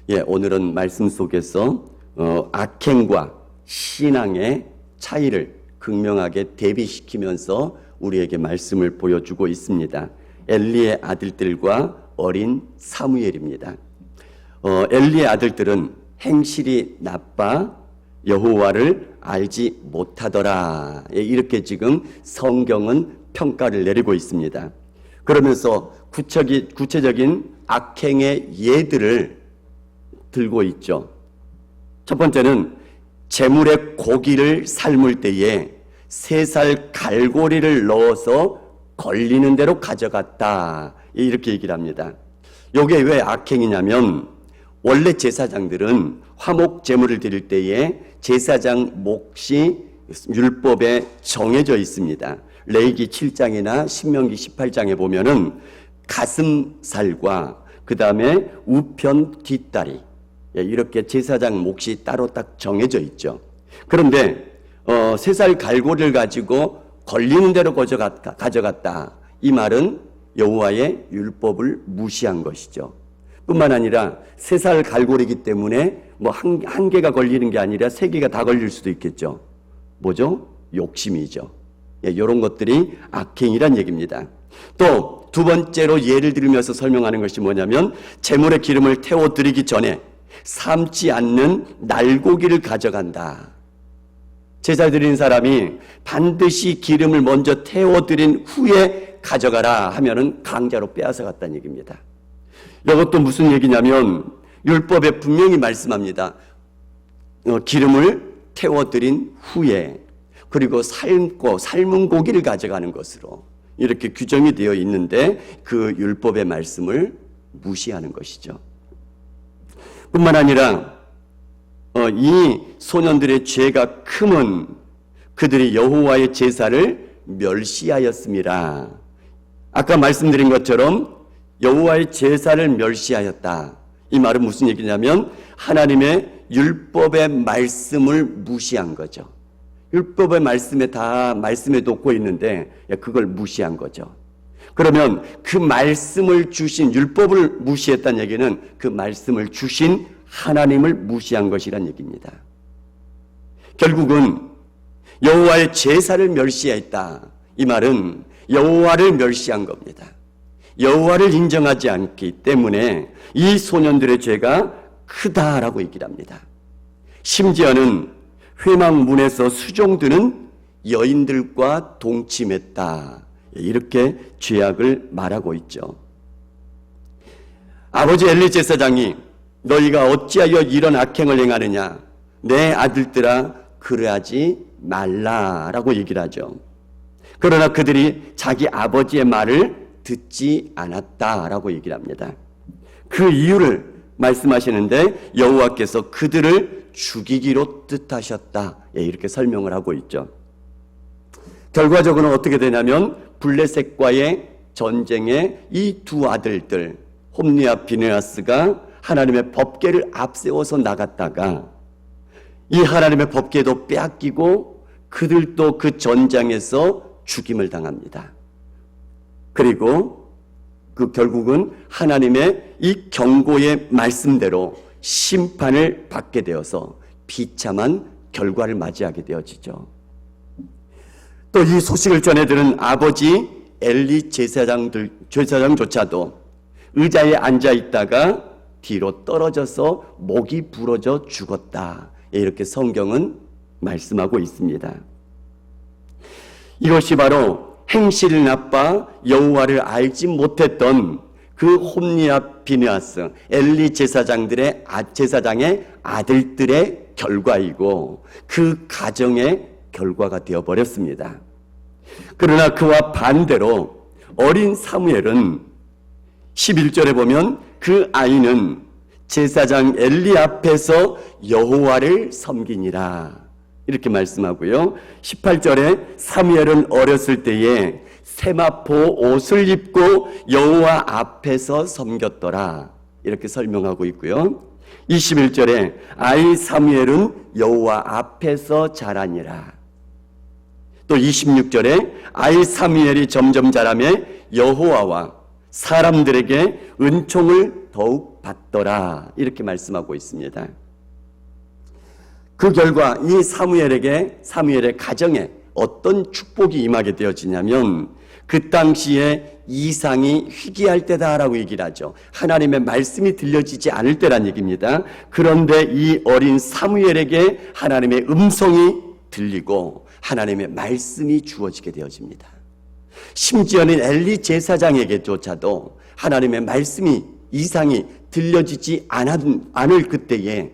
오늘은 말씀 속에서 악행과 신앙의 차이를 극명하게 대비시키면서 우리에게 말씀을 보여주고 있습니다. 엘리의 아들들과 어린 사무엘입니다. 엘리의 아들들은 행실이 나빠 여호와를 알지 못하더라. 이렇게 지금 성경은 평가를 내리고 있습니다. 그러면서 구체적인 악행의 예들을 들고 있죠. 첫 번째는 재물에 고기를 삶을 때에 3살 갈고리를 넣어서 걸리는 대로 가져갔다. 이렇게 얘기를 합니다. 이게 왜 악행이냐면 원래 제사장들은 화목 제물을 드릴 때에 제사장 몫이 율법에 정해져 있습니다. 레위기 7장이나 신명기 18장에 보면은 가슴살과 그 다음에 우편 뒷다리 이렇게 제사장 몫이 따로 딱 정해져 있죠. 그런데 3살 갈고리를 가지고 걸리는 대로 가져갔다. 이 말은 여호와의 율법을 무시한 것이죠. 뿐만 아니라 3살 갈고리이기 때문에 한 개가 걸리는 게 아니라 3개가 다 걸릴 수도 있겠죠. 뭐죠? 욕심이죠. 이런 것들이 악행이란 얘기입니다. 또 두 번째로 예를 들면서 설명하는 것이 뭐냐면 제물의 기름을 태워드리기 전에 삶지 않는 날고기를 가져간다. 제사 드리는 사람이 반드시 기름을 먼저 태워드린 후에 가져가라 하면은 강제로 빼앗아 갔다는 얘기입니다. 이것도 무슨 얘기냐면 율법에 분명히 말씀합니다. 기름을 태워드린 후에 그리고 삶은 고기를 가져가는 것으로 이렇게 규정이 되어 있는데 그 율법의 말씀을 무시하는 것이죠. 뿐만 아니라 이 소년들의 죄가 크면 그들이 여호와의 제사를 멸시하였음이라. 아까 말씀드린 것처럼 여호와의 제사를 멸시하였다. 이 말은 무슨 얘기냐면 하나님의 율법의 말씀을 무시한 거죠. 율법의 말씀에 다 말씀에 놓고 있는데 그걸 무시한 거죠. 그러면 그 말씀을 주신 율법을 무시했다는 얘기는 그 말씀을 주신 하나님을 무시한 것이란 얘기입니다. 결국은 여호와의 제사를 멸시했다. 이 말은 여호와를 멸시한 겁니다. 여호와를 인정하지 않기 때문에 이 소년들의 죄가 크다라고 얘기를 합니다. 심지어는 회막문에서 수종드는 여인들과 동침했다. 이렇게 죄악을 말하고 있죠. 아버지 엘리 제사장이 너희가 어찌하여 이런 악행을 행하느냐? 내 아들들아 그러하지 말라라고 얘기를 하죠. 그러나 그들이 자기 아버지의 말을 듣지 않았다라고 얘기를 합니다. 그 이유를 말씀하시는데 여호와께서 그들을 죽이기로 뜻하셨다. 이렇게 설명을 하고 있죠. 결과적으로는 어떻게 되냐면 블레셋과의 전쟁에 이 두 아들들 홈리와 비느하스가 하나님의 법궤를 앞세워서 나갔다가 이 하나님의 법궤도 빼앗기고 그들도 그 전장에서 죽임을 당합니다. 그리고 결국은 하나님의 이 경고의 말씀대로 심판을 받게 되어서 비참한 결과를 맞이하게 되어지죠. 또 이 소식을 전해 들은 아버지 엘리 제사장조차도 의자에 앉아 있다가 뒤로 떨어져서 목이 부러져 죽었다. 이렇게 성경은 말씀하고 있습니다. 이것이 바로 행실이 나빠 여호와를 알지 못했던 그 홈리와 비느하스 엘리 제사장의 아들들의 결과이고 그 가정의 결과가 되어버렸습니다. 그러나 그와 반대로 어린 사무엘은 11절에 보면 그 아이는 제사장 엘리 앞에서 여호와를 섬기니라 이렇게 말씀하고요. 18절에 사무엘은 어렸을 때에 세마포 옷을 입고 여호와 앞에서 섬겼더라 이렇게 설명하고 있고요. 21절에 아이 사무엘은 여호와 앞에서 자라니라. 또 26절에 아이 사무엘이 점점 자라매 여호와와 사람들에게 은총을 더욱 받더라. 이렇게 말씀하고 있습니다. 그 결과 이 사무엘의 가정에 어떤 축복이 임하게 되어지냐면 그 당시에 이상이 희귀할 때다라고 얘기를 하죠. 하나님의 말씀이 들려지지 않을 때란 얘기입니다. 그런데 이 어린 사무엘에게 하나님의 음성이 들리고 하나님의 말씀이 주어지게 되어집니다. 심지어는 엘리 제사장에게조차도 하나님의 말씀이 이상이 들려지지 않을 그때에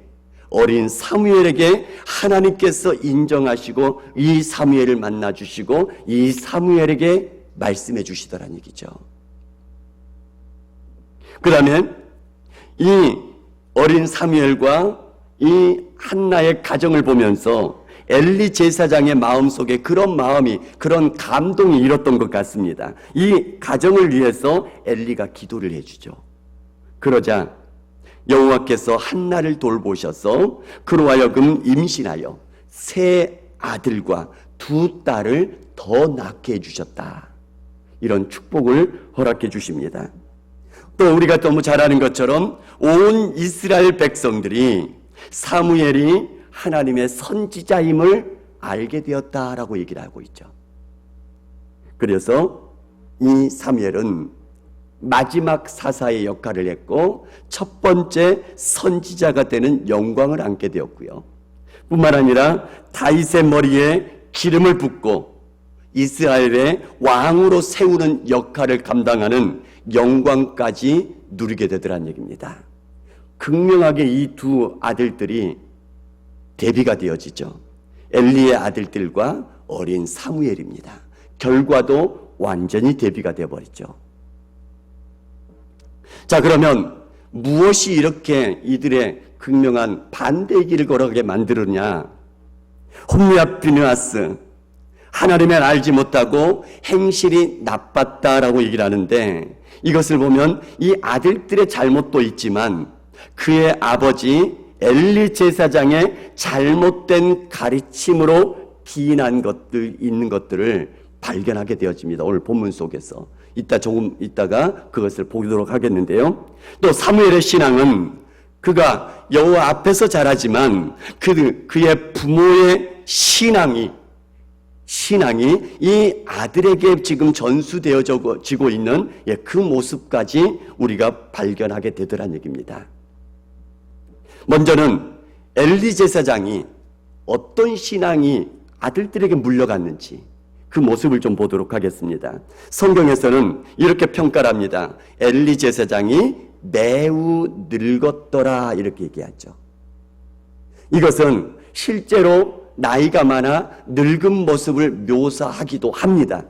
어린 사무엘에게 하나님께서 인정하시고 이 사무엘을 만나주시고 이 사무엘에게 말씀해 주시더란 얘기죠. 그 다음에 이 어린 사무엘과 이 한나의 가정을 보면서 엘리 제사장의 마음속에 그런 마음이, 그런 감동이 일었던 것 같습니다. 이 가정을 위해서 엘리가 기도를 해주죠. 그러자 여호와께서 한나를 돌보셔서 그로 하여금 임신하여 세 아들과 두 딸을 더 낳게 해주셨다. 이런 축복을 허락해 주십니다. 또 우리가 너무 잘 아는 것처럼 온 이스라엘 백성들이 사무엘이 하나님의 선지자임을 알게 되었다라고 얘기를 하고 있죠. 그래서 이 사무엘은 마지막 사사의 역할을 했고 첫 번째 선지자가 되는 영광을 안게 되었고요. 뿐만 아니라 다윗의 머리에 기름을 붓고 이스라엘의 왕으로 세우는 역할을 감당하는 영광까지 누리게 되더란 얘기입니다. 극명하게 이 두 아들들이 대비가 되어지죠. 엘리의 아들들과 어린 사무엘입니다. 결과도 완전히 대비가 되어버리죠. 자, 그러면 무엇이 이렇게 이들의 극명한 반대의 길을 걸어가게 만들었냐? 홈리와 비느하스, 하나님을 알지 못하고 행실이 나빴다라고 얘기를 하는데, 이것을 보면 이 아들들의 잘못도 있지만 그의 아버지 엘리 제사장의 잘못된 가르침으로 기인한 것들, 있는 것들을 발견하게 되어집니다. 오늘 본문 속에서. 조금 있다가 그것을 보도록 하겠는데요. 또 사무엘의 신앙은 그가 여호와 앞에서 자라지만 그의 부모의 신앙이 이 아들에게 지금 전수되어지고 있는 그 모습까지 우리가 발견하게 되더란 얘기입니다. 먼저는 엘리 제사장이 어떤 신앙이 아들들에게 물려갔는지 그 모습을 좀 보도록 하겠습니다. 성경에서는 이렇게 평가를 합니다. 엘리 제사장이 매우 늙었더라 이렇게 얘기하죠. 이것은 실제로 나이가 많아 늙은 모습을 묘사하기도 합니다.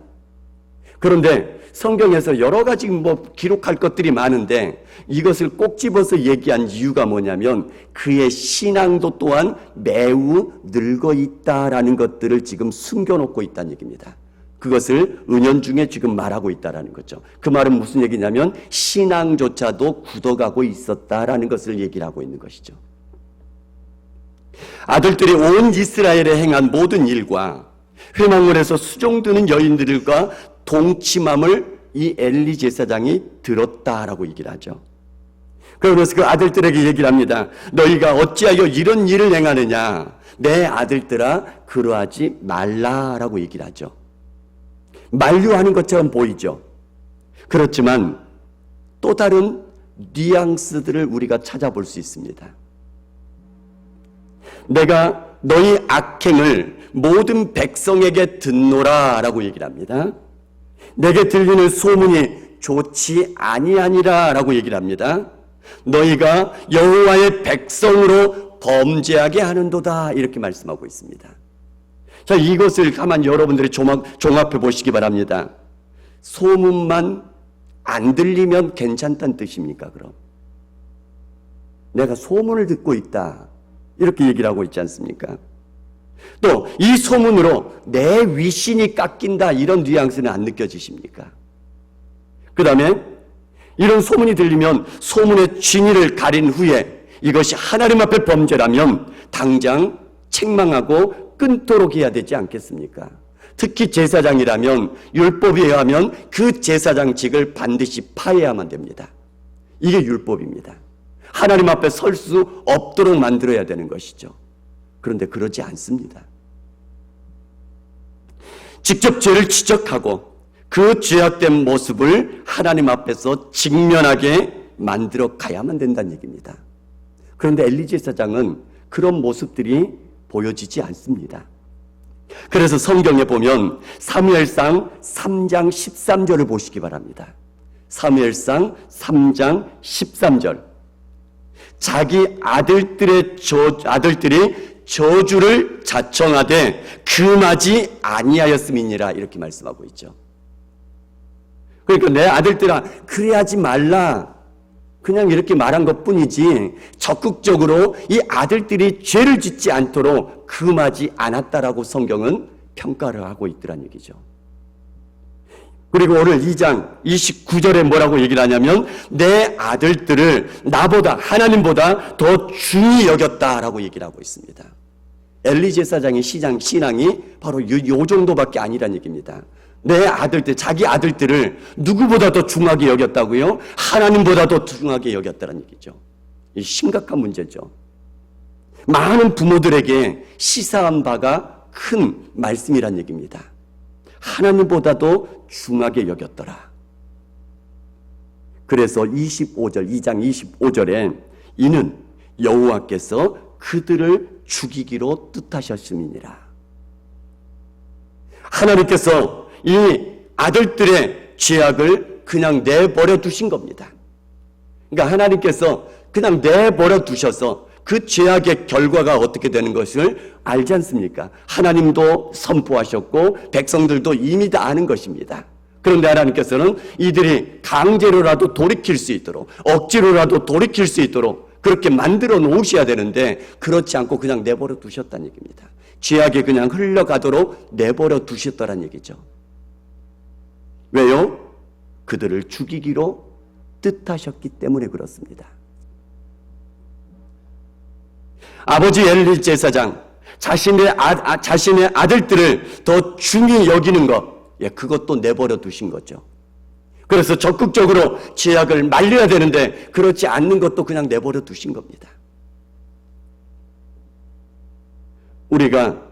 그런데 성경에서 여러 가지 기록할 것들이 많은데 이것을 꼭 집어서 얘기한 이유가 뭐냐면 그의 신앙도 또한 매우 늙어 있다라는 것들을 지금 숨겨놓고 있다는 얘기입니다. 그것을 은연중에 지금 말하고 있다라는 거죠. 그 말은 무슨 얘기냐면 신앙조차도 굳어가고 있었다라는 것을 얘기를 하고 있는 것이죠. 아들들이 온 이스라엘에 행한 모든 일과 회망을 해서 수종드는 여인들과 동침함을 이 엘리 제사장이 들었다라고 얘기를 하죠. 그러면서 그 아들들에게 얘기를 합니다. 너희가 어찌하여 이런 일을 행하느냐? 내 아들들아 그러하지 말라라고 얘기를 하죠. 만류하는 것처럼 보이죠. 그렇지만 또 다른 뉘앙스들을 우리가 찾아볼 수 있습니다. 내가 너희 악행을 모든 백성에게 듣노라 라고 얘기를 합니다. 내게 들리는 소문이 좋지 아니하니라 라고 얘기를 합니다. 너희가 여호와의 백성으로 범죄하게 하는도다 이렇게 말씀하고 있습니다. 자, 이것을 가만 여러분들이 종합해 보시기 바랍니다. 소문만 안 들리면 괜찮다는 뜻입니까? 그럼 내가 소문을 듣고 있다 이렇게 얘기를 하고 있지 않습니까? 또 이 소문으로 내 위신이 깎인다 이런 뉘앙스는 안 느껴지십니까? 그 다음에 이런 소문이 들리면 소문의 진위를 가린 후에 이것이 하나님 앞에 범죄라면 당장 책망하고 끊도록 해야 되지 않겠습니까? 특히 제사장이라면 율법에 의하면 그 제사장직을 반드시 파해야만 됩니다. 이게 율법입니다. 하나님 앞에 설 수 없도록 만들어야 되는 것이죠. 그런데 그러지 않습니다. 직접 죄를 지적하고 그 죄악된 모습을 하나님 앞에서 직면하게 만들어 가야만 된다는 얘기입니다. 그런데 엘리 제사장은 그런 모습들이 보여지지 않습니다. 그래서 성경에 보면 사무엘상 3장 13절을 보시기 바랍니다. 사무엘상 3장 13절. 자기 아들들이 저주를 자청하되 금하지 아니하였음이니라 이렇게 말씀하고 있죠. 그러니까 내 아들들아 그래하지 말라 그냥 이렇게 말한 것뿐이지 적극적으로 이 아들들이 죄를 짓지 않도록 금하지 않았다라고 성경은 평가를 하고 있더란 얘기죠. 그리고 오늘 2장 29절에 뭐라고 얘기를 하냐면 내 아들들을 나보다 하나님보다 더 중히 여겼다라고 얘기를 하고 있습니다. 엘리 제사장의 신앙이 바로 요 정도밖에 아니란 얘기입니다. 내 아들들, 자기 아들들을 누구보다 더 중하게 여겼다고요? 하나님보다 더 중하게 여겼다는 얘기죠. 이 심각한 문제죠. 많은 부모들에게 시사한 바가 큰 말씀이란 얘기입니다. 하나님보다도 중하게 여겼더라. 그래서 25절, 2장 25절에 이는 여호와께서 그들을 죽이기로 뜻하셨음이니라. 하나님께서 이 아들들의 죄악을 그냥 내버려 두신 겁니다. 그러니까 하나님께서 그냥 내버려 두셔서 그 죄악의 결과가 어떻게 되는 것을 알지 않습니까? 하나님도 선포하셨고 백성들도 이미 다 아는 것입니다. 그런데 하나님께서는 이들이 강제로라도 돌이킬 수 있도록 억지로라도 돌이킬 수 있도록 그렇게 만들어 놓으셔야 되는데 그렇지 않고 그냥 내버려 두셨다는 얘기입니다. 죄악이 그냥 흘러가도록 내버려 두셨다는 얘기죠. 왜요? 그들을 죽이기로 뜻하셨기 때문에 그렇습니다. 아버지 엘리 제사장 자신의 아들들을 더 중히 여기는 것, 그것도 내버려 두신 거죠. 그래서 적극적으로 죄악을 말려야 되는데 그렇지 않는 것도 그냥 내버려 두신 겁니다. 우리가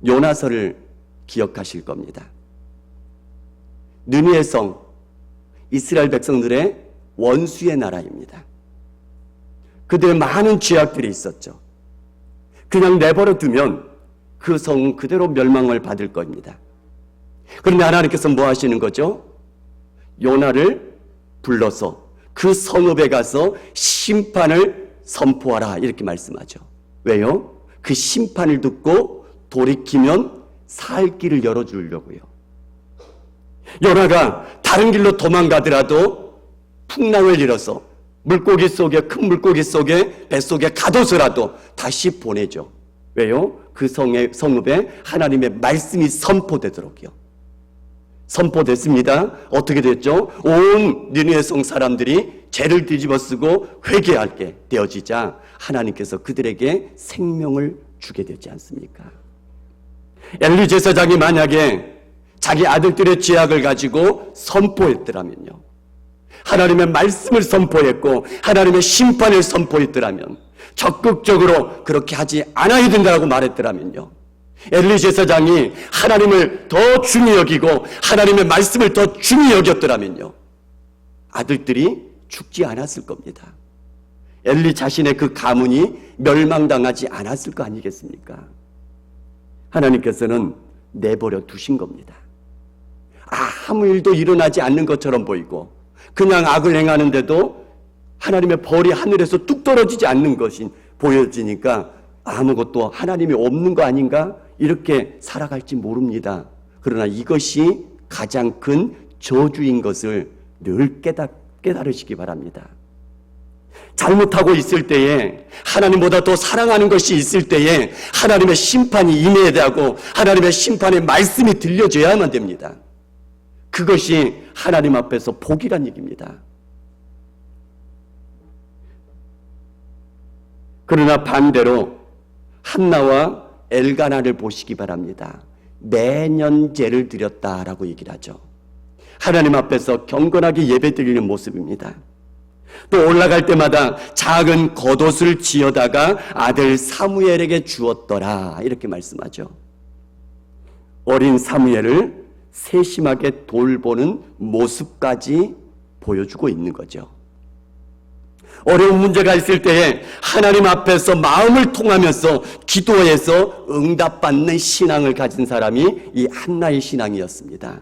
요나서를 기억하실 겁니다. 느니의 성, 이스라엘 백성들의 원수의 나라입니다. 그들의 많은 죄악들이 있었죠. 그냥 내버려 두면 그 성은 그대로 멸망을 받을 겁니다. 그런데 하나님께서 뭐 하시는 거죠? 요나를 불러서 그 성읍에 가서 심판을 선포하라 이렇게 말씀하죠. 왜요? 그 심판을 듣고 돌이키면 살 길을 열어주려고요. 요나가 다른 길로 도망가더라도 풍랑을 일어서 물고기 속에 큰 물고기 속에 뱃속에 가둬서라도 다시 보내죠. 왜요? 그 성읍에 하나님의 말씀이 선포되도록요. 선포됐습니다. 어떻게 됐죠? 온 니느웨 성 사람들이 죄를 뒤집어쓰고 회개하게 되어지자 하나님께서 그들에게 생명을 주게 되지 않습니까? 엘리 제사장이 만약에 자기 아들들의 죄악을 가지고 선포했더라면요, 하나님의 말씀을 선포했고 하나님의 심판을 선포했더라면, 적극적으로 그렇게 하지 않아야 된다고 말했더라면요, 엘리 제사장이 하나님을 더 중히 여기고 하나님의 말씀을 더 중히 여겼더라면요, 아들들이 죽지 않았을 겁니다. 엘리 자신의 그 가문이 멸망당하지 않았을 거 아니겠습니까? 하나님께서는 내버려 두신 겁니다. 아무 일도 일어나지 않는 것처럼 보이고 그냥 악을 행하는데도 하나님의 벌이 하늘에서 뚝 떨어지지 않는 것이 보여지니까 아무것도 하나님이 없는 거 아닌가? 이렇게 살아갈지 모릅니다. 그러나 이것이 가장 큰 저주인 것을 늘 깨달으시기 바랍니다. 잘못하고 있을 때에, 하나님보다 더 사랑하는 것이 있을 때에 하나님의 심판이 임해야 되고 하나님의 심판의 말씀이 들려줘야만 됩니다. 그것이 하나님 앞에서 복이란 얘기입니다. 그러나 반대로 한나와 엘가나를 보시기 바랍니다. 매년 제를 드렸다라고 얘기를 하죠. 하나님 앞에서 경건하게 예배드리는 모습입니다. 또 올라갈 때마다 작은 겉옷을 지어다가 아들 사무엘에게 주었더라 이렇게 말씀하죠. 어린 사무엘을 세심하게 돌보는 모습까지 보여주고 있는 거죠. 어려운 문제가 있을 때에 하나님 앞에서 마음을 통하면서 기도해서 응답받는 신앙을 가진 사람이 이 한나의 신앙이었습니다.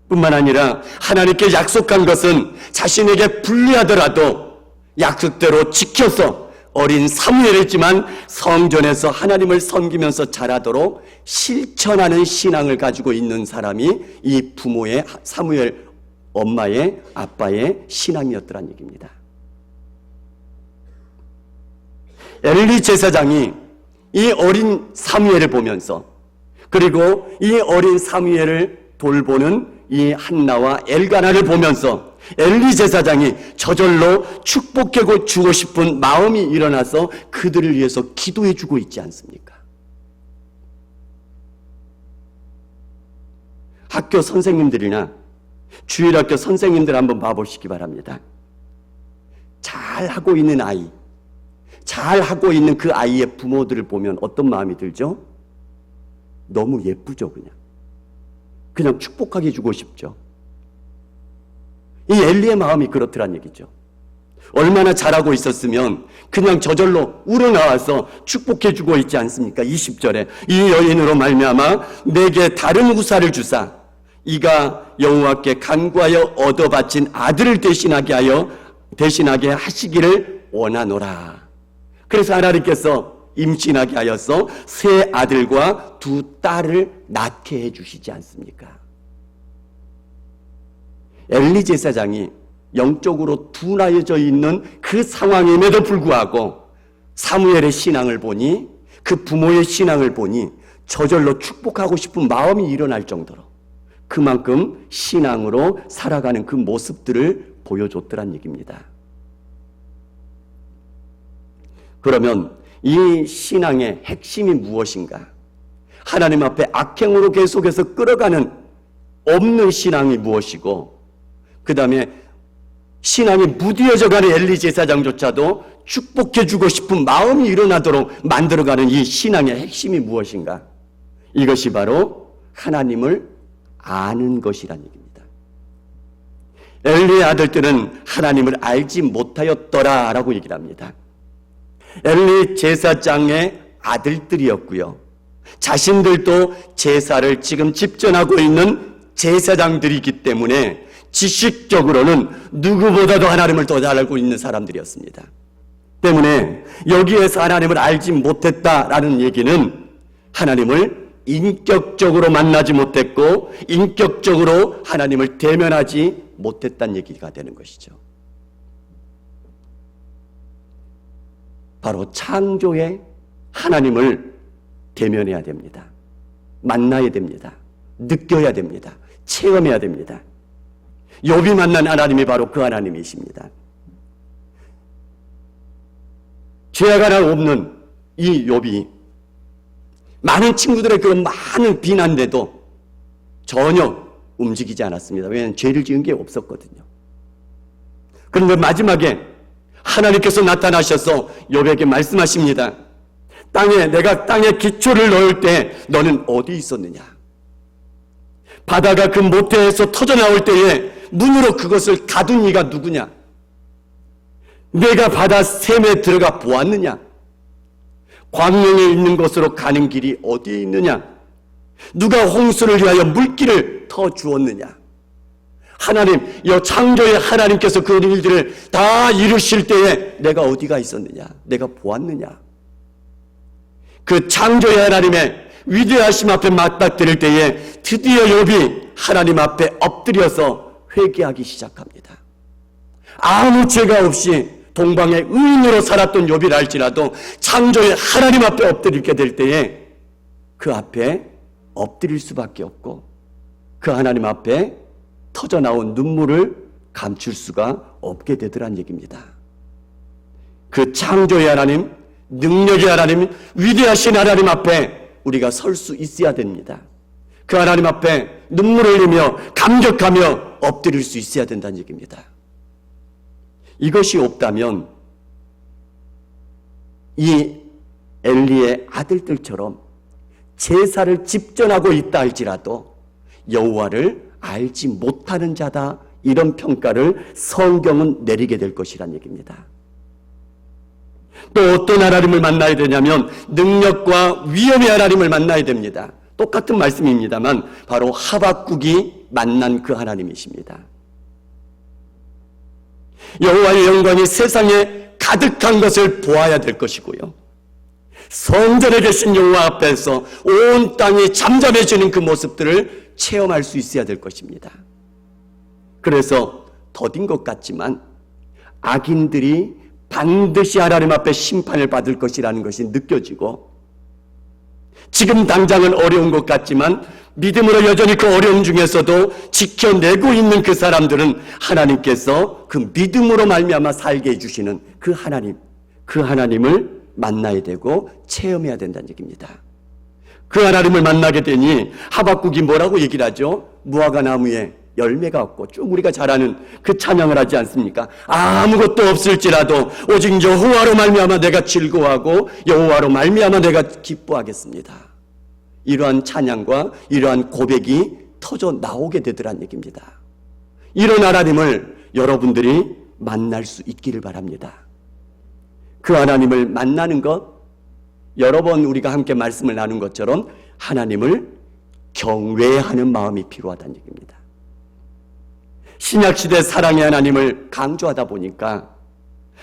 뿐만 아니라 하나님께 약속한 것은 자신에게 불리하더라도 약속대로 지켜서 어린 사무엘이지만 성전에서 하나님을 섬기면서 자라도록 실천하는 신앙을 가지고 있는 사람이 이 부모의 사무엘 엄마의 아빠의 신앙이었더란 얘기입니다. 엘리 제사장이 이 어린 사무엘을 보면서 그리고 이 어린 사무엘을 돌보는 이 한나와 엘가나를 보면서 엘리 제사장이 저절로 축복해 주고 싶은 마음이 일어나서 그들을 위해서 기도해 주고 있지 않습니까? 학교 선생님들이나 주일학교 선생님들 한번 봐보시기 바랍니다. 잘하고 있는 아이, 잘하고 있는 그 아이의 부모들을 보면 어떤 마음이 들죠? 너무 예쁘죠, 그냥 축복하게 해주고 싶죠. 이 엘리의 마음이 그렇더란 얘기죠. 얼마나 잘하고 있었으면 그냥 저절로 우러나와서 축복해주고 있지 않습니까? 20절에 이 여인으로 말미암아 내게 다른 우사를 주사 이가 여호와께 간구하여 얻어 바친 아들을 대신하게 하시기를 원하노라. 그래서 하나님께서 임신하게 하여서 세 아들과 두 딸을 낳게 해주시지 않습니까? 엘리 제사장이 영적으로 둔하여져 있는 그 상황임에도 불구하고 사무엘의 신앙을 보니 그 부모의 신앙을 보니 저절로 축복하고 싶은 마음이 일어날 정도로 그만큼 신앙으로 살아가는 그 모습들을 보여줬더란 얘기입니다. 그러면 이 신앙의 핵심이 무엇인가? 하나님 앞에 악행으로 계속해서 끌어가는 없는 신앙이 무엇이고 그 다음에 신앙이 무뎌져가는 엘리 제사장조차도 축복해주고 싶은 마음이 일어나도록 만들어가는 이 신앙의 핵심이 무엇인가? 이것이 바로 하나님을 아는 것이란 얘기입니다. 엘리의 아들들은 하나님을 알지 못하였더라라고 얘기를 합니다. 엘리 제사장의 아들들이었고요. 자신들도 제사를 지금 집전하고 있는 제사장들이기 때문에 지식적으로는 누구보다도 하나님을 더 잘 알고 있는 사람들이었습니다. 때문에 여기에서 하나님을 알지 못했다라는 얘기는 하나님을 인격적으로 만나지 못했고 인격적으로 하나님을 대면하지 못했다는 얘기가 되는 것이죠. 바로 창조의 하나님을 대면해야 됩니다. 만나야 됩니다. 느껴야 됩니다. 체험해야 됩니다. 욥이 만난 하나님이 바로 그 하나님이십니다. 죄가 하나 없는 이 욥이 많은 친구들의 그 많은 비난데도 전혀 움직이지 않았습니다. 왜냐하면 죄를 지은 게 없었거든요. 그런데 마지막에 하나님께서 나타나셔서 욥에게 말씀하십니다. 내가 땅에 기초를 넣을 때 너는 어디 있었느냐? 바다가 그 모태에서 터져나올 때에 문으로 그것을 닫은 이가 누구냐? 내가 바다 샘에 들어가 보았느냐? 광명에 있는 곳으로 가는 길이 어디에 있느냐? 누가 홍수를 위하여 물길을 터 주었느냐? 하나님, 창조의 하나님께서 그 일들을 다 이루실 때에 내가 어디가 있었느냐? 내가 보았느냐? 그 창조의 하나님의 위대하심 앞에 맞닥뜨릴 때에 드디어 욥이 하나님 앞에 엎드려서 회개하기 시작합니다. 아무 죄가 없이 동방의 의인으로 살았던 욥이라 할지라도 창조의 하나님 앞에 엎드리게 될 때에 그 앞에 엎드릴 수밖에 없고 그 하나님 앞에 터져나온 눈물을 감출 수가 없게 되더란 얘기입니다. 그 창조의 하나님, 능력의 하나님, 위대하신 하나님 앞에 우리가 설 수 있어야 됩니다. 그 하나님 앞에 눈물을 흘리며 감격하며 엎드릴 수 있어야 된다는 얘기입니다. 이것이 없다면 이 엘리의 아들들처럼 제사를 집전하고 있다 할지라도 여호와를 알지 못하는 자다, 이런 평가를 성경은 내리게 될 것이란 얘기입니다. 또 어떤 하나님을 만나야 되냐면 능력과 위엄의 하나님을 만나야 됩니다. 똑같은 말씀입니다만 바로 하박국이 만난 그 하나님이십니다. 여호와의 영광이 세상에 가득한 것을 보아야 될 것이고요, 성전에 계신 여호와 앞에서 온 땅이 잠잠해지는 그 모습들을 체험할 수 있어야 될 것입니다. 그래서 더딘 것 같지만 악인들이 반드시 하나님 앞에 심판을 받을 것이라는 것이 느껴지고, 지금 당장은 어려운 것 같지만 믿음으로 여전히 그 어려움 중에서도 지켜내고 있는 그 사람들은 하나님께서 그 믿음으로 말미암아 살게 해주시는 그 하나님을 만나야 되고 체험해야 된다는 얘기입니다. 그 하나님을 만나게 되니 하박국이 뭐라고 얘기를 하죠? 무화과 나무에 열매가 없고, 쭉 우리가 잘 아는 그 찬양을 하지 않습니까? 아무것도 없을지라도 오직 여호와로 말미암아 내가 즐거워하고 여호와로 말미암아 내가 기뻐하겠습니다. 이러한 찬양과 이러한 고백이 터져 나오게 되더란 얘기입니다. 이런 하나님을 여러분들이 만날 수 있기를 바랍니다. 그 하나님을 만나는 것, 여러 번 우리가 함께 말씀을 나눈 것처럼 하나님을 경외하는 마음이 필요하다는 얘기입니다. 신약시대 사랑의 하나님을 강조하다 보니까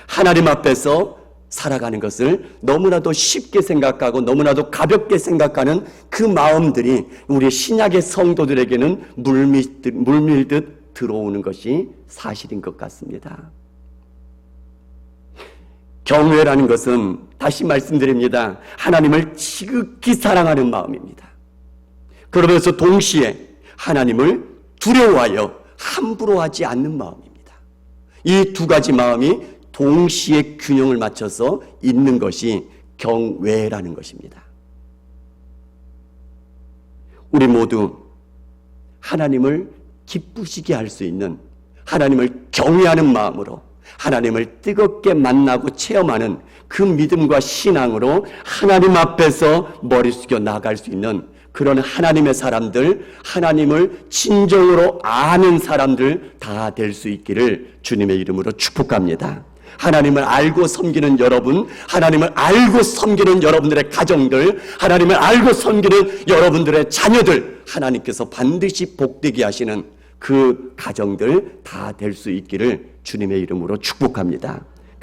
하나님 앞에서 살아가는 것을 너무나도 쉽게 생각하고 너무나도 가볍게 생각하는 그 마음들이 우리 신약의 성도들에게는 물밀듯 들어오는 것이 사실인 것 같습니다. 경외라는 것은 다시 말씀드립니다, 하나님을 지극히 사랑하는 마음입니다. 그러면서 동시에 하나님을 두려워하여 함부로 하지 않는 마음입니다. 이 두 가지 마음이 동시에 균형을 맞춰서 있는 것이 경외라는 것입니다. 우리 모두 하나님을 기쁘시게 할 수 있는, 하나님을 경외하는 마음으로 하나님을 뜨겁게 만나고 체험하는 그 믿음과 신앙으로 하나님 앞에서 머리 숙여 나갈 수 있는 그런 하나님의 사람들, 하나님을 진정으로 아는 사람들 다 될 수 있기를 주님의 이름으로 축복합니다. 하나님을 알고 섬기는 여러분, 하나님을 알고 섬기는 여러분들의 가정들, 하나님을 알고 섬기는 여러분들의 자녀들, 하나님께서 반드시 복되게 하시는 그 가정들 다 될 수 있기를 주님의 이름으로 축복합니다.